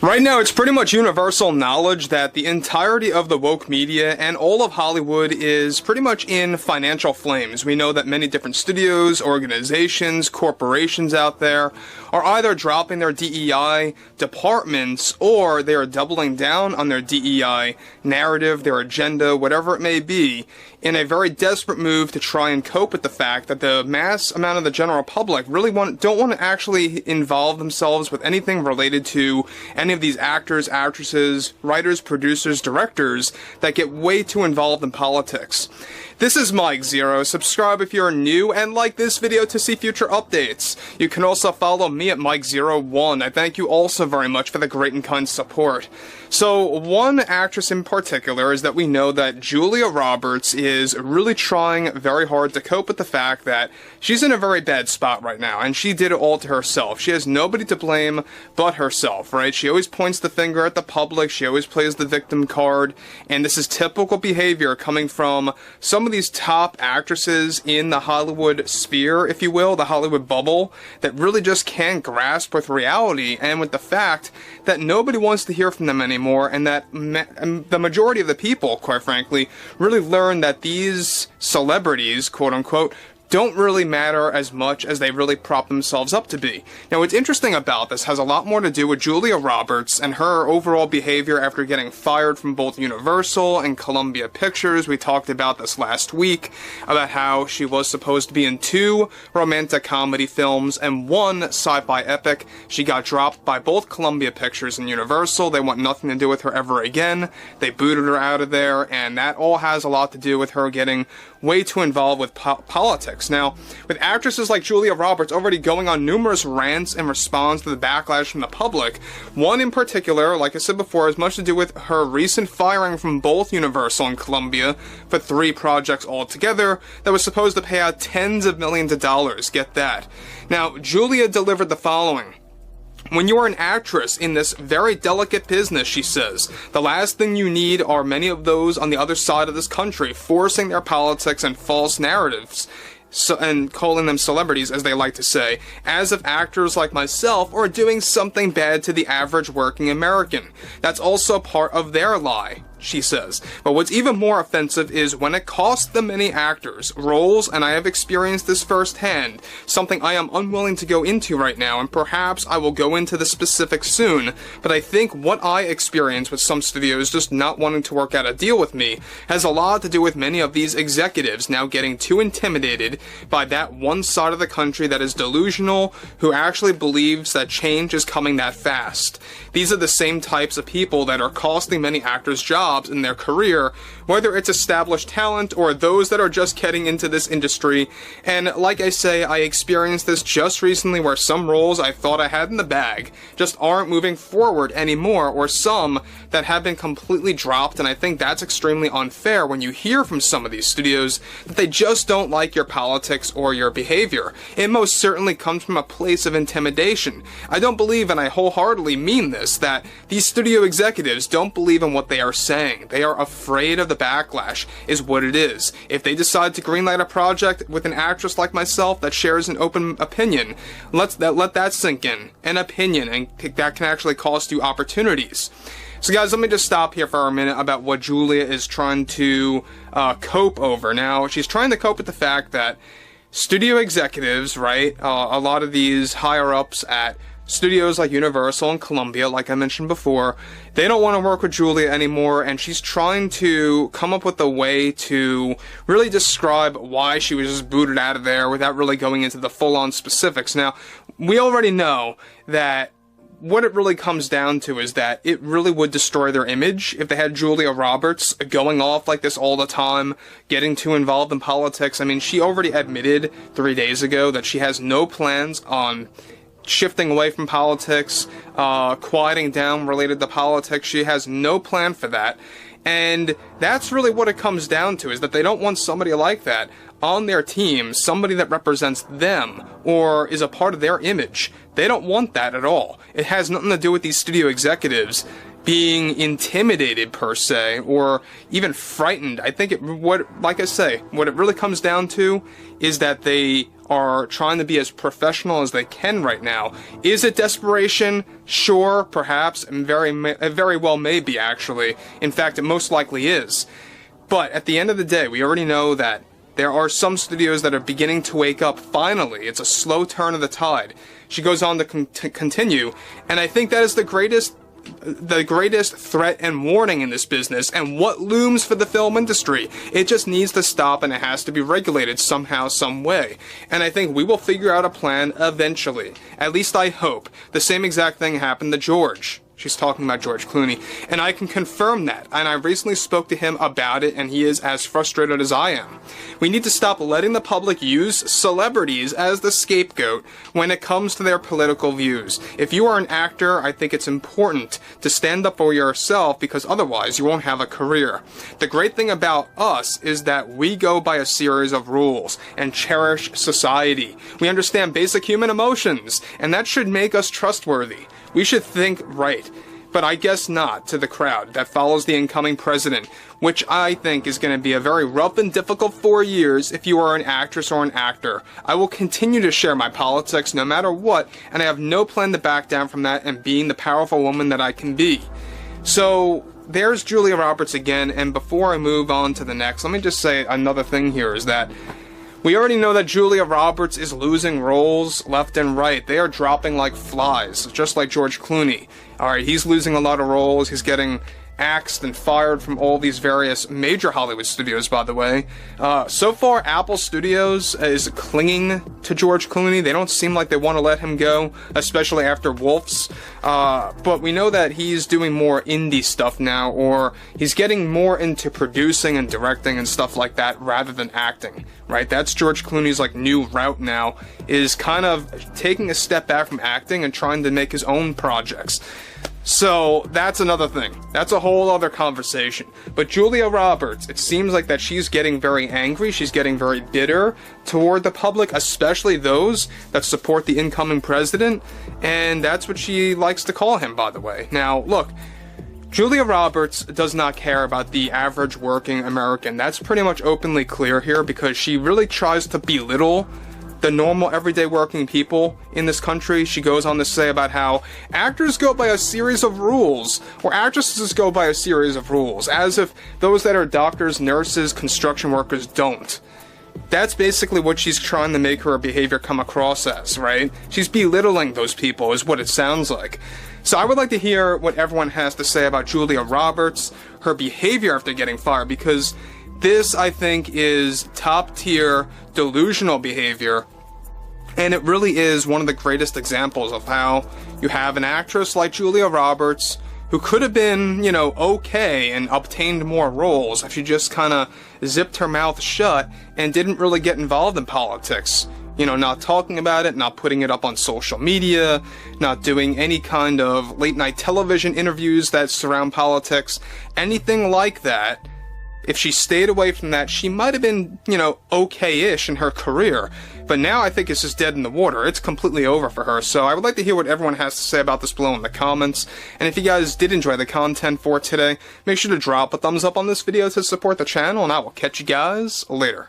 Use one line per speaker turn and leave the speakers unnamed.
Right now, it's pretty much universal knowledge that the entirety of the woke media and all of Hollywood is pretty much in financial flames. We know that many different studios, organizations, corporations out there are either dropping their DEI departments or they are doubling down on their DEI narrative, their agenda, whatever it may be, in a very desperate move to try and cope with the fact that the mass amount of the general public really don't want to actually involve themselves with anything related to any of these actors, actresses, writers, producers, directors that get way too involved in politics. This is Mike Zero. Subscribe if you're new and like this video to see future updates. You can also follow me at Mike01. I thank you also very much for the great and kind support. So, one actress in particular is that we know that Julia Roberts is really trying very hard to cope with the fact that she's in a very bad spot right now, and she did it all to herself. She has nobody to blame but herself, right? She always points the finger at the public, she always plays the victim card, and this is typical behavior coming from some of these top actresses in the Hollywood sphere, if you will, the Hollywood bubble, that really just can't grasp with reality and with the fact that nobody wants to hear from them anymore, and that the majority of the people, quite frankly, really learn that these celebrities, quote unquote, don't really matter as much as they really prop themselves up to be. Now, what's interesting about this has a lot more to do with Julia Roberts and her overall behavior after getting fired from both Universal and Columbia Pictures. We talked about this last week, about how she was supposed to be in 2 romantic comedy films and 1 sci-fi epic. She got dropped by both Columbia Pictures and Universal. They want nothing to do with her ever again. They booted her out of there, and that all has a lot to do with her getting way too involved with politics. Now, with actresses like Julia Roberts already going on numerous rants in response to the backlash from the public, one in particular, like I said before, has much to do with her recent firing from both Universal and Columbia for 3 projects altogether that was supposed to pay out tens of millions of dollars. Get that. Now, Julia delivered the following. When you are an actress in this very delicate business, she says, the last thing you need are many of those on the other side of this country forcing their politics and false narratives, and calling them celebrities, as they like to say, as if actors like myself are doing something bad to the average working American. That's also part of their lie, she says. But what's even more offensive is when it costs the many actors roles, and I have experienced this firsthand, something I am unwilling to go into right now, and perhaps I will go into the specifics soon, but I think what I experienced with some studios just not wanting to work out a deal with me has a lot to do with many of these executives now getting too intimidated by that one side of the country that is delusional, who actually believes that change is coming that fast. These are the same types of people that are costing many actors jobs in their career, whether it's established talent or those that are just getting into this industry. And like I say, I experienced this just recently where some roles I thought I had in the bag just aren't moving forward anymore, or some that have been completely dropped, and I think that's extremely unfair when you hear from some of these studios that they just don't like your politics or your behavior. It most certainly comes from a place of intimidation. I don't believe, and I wholeheartedly mean this, that these studio executives don't believe in what they are saying. They are afraid of the backlash, is what it is. If they decide to greenlight a project with an actress like myself that shares an open opinion, let that sink in. An opinion, and that can actually cost you opportunities. So guys, let me just stop here for a minute about what Julia is trying to cope over. Now, she's trying to cope with the fact that studio executives, right, a lot of these higher-ups at studios like Universal and Columbia, like I mentioned before, they don't want to work with Julia anymore, and she's trying to come up with a way to really describe why she was just booted out of there without really going into the full-on specifics. Now, we already know that what it really comes down to is that it really would destroy their image if they had Julia Roberts going off like this all the time, getting too involved in politics. I mean, she already admitted 3 days ago that she has no plans on shifting away from politics, quieting down related to politics. She has no plan for that. And that's really what it comes down to, is that they don't want somebody like that on their team, somebody that represents them or is a part of their image. They don't want that at all. It has nothing to do with these studio executives being intimidated per se, or even frightened. I think like I say, what it really comes down to is that they are trying to be as professional as they can right now. Is it desperation? Sure, perhaps, and very well may be, actually. In fact, it most likely is. But at the end of the day, we already know that there are some studios that are beginning to wake up finally. It's a slow turn of the tide. She goes on to continue, and I think that is the greatest threat and warning in this business, and what looms for the film industry. It just needs to stop, and it has to be regulated somehow, some way. And I think we will figure out a plan eventually. At least I hope. The same exact thing happened to George. She's talking about George Clooney, and I can confirm that, and I recently spoke to him about it, and he is as frustrated as I am. We need to stop letting the public use celebrities as the scapegoat when it comes to their political views. If you are an actor, I think it's important to stand up for yourself, because otherwise you won't have a career. The great thing about us is that we go by a series of rules and cherish society. We understand basic human emotions, and that should make us trustworthy. We should think right, but I guess not to the crowd that follows the incoming president, which I think is going to be a very rough and difficult 4 years if you are an actress or an actor. I will continue to share my politics no matter what, and I have no plan to back down from that and being the powerful woman that I can be. So, there's Julia Roberts again, and before I move on to the next, let me just say another thing here is that we already know that Julia Roberts is losing roles left and right. They are dropping like flies, just like George Clooney. Alright, he's losing a lot of roles. He's getting axed and fired from all these various major Hollywood studios, by the way. So far, Apple Studios is clinging to George Clooney. They don't seem like they want to let him go, especially after Wolf's. But we know that he's doing more indie stuff now, or he's getting more into producing and directing and stuff like that rather than acting, right? That's George Clooney's like new route now, is kind of taking a step back from acting and trying to make his own projects. So, that's another thing. That's a whole other conversation. But Julia Roberts, it seems like that she's getting very angry, she's getting very bitter toward the public, especially those that support the incoming president, and that's what she likes to call him, by the way. Now, look, Julia Roberts does not care about the average working American. That's pretty much openly clear here, because she really tries to belittle the normal everyday working people in this country. She goes on to say about how actors go by a series of rules, or actresses go by a series of rules, as if those that are doctors, nurses, construction workers don't. That's basically what she's trying to make her behavior come across as, right? She's belittling those people, is what it sounds like. So I would like to hear what everyone has to say about Julia Roberts, her behavior after getting fired, because this, I think, is top-tier delusional behavior, and it really is one of the greatest examples of how you have an actress like Julia Roberts, who could have been, you know, okay and obtained more roles if she just kind of zipped her mouth shut and didn't really get involved in politics. You know, not talking about it, not putting it up on social media, not doing any kind of late-night television interviews that surround politics, anything like that. If she stayed away from that, she might have been, you know, okay-ish in her career. But now I think it's just dead in the water. It's completely over for her. So I would like to hear what everyone has to say about this below in the comments. And if you guys did enjoy the content for today, make sure to drop a thumbs up on this video to support the channel, and I will catch you guys later.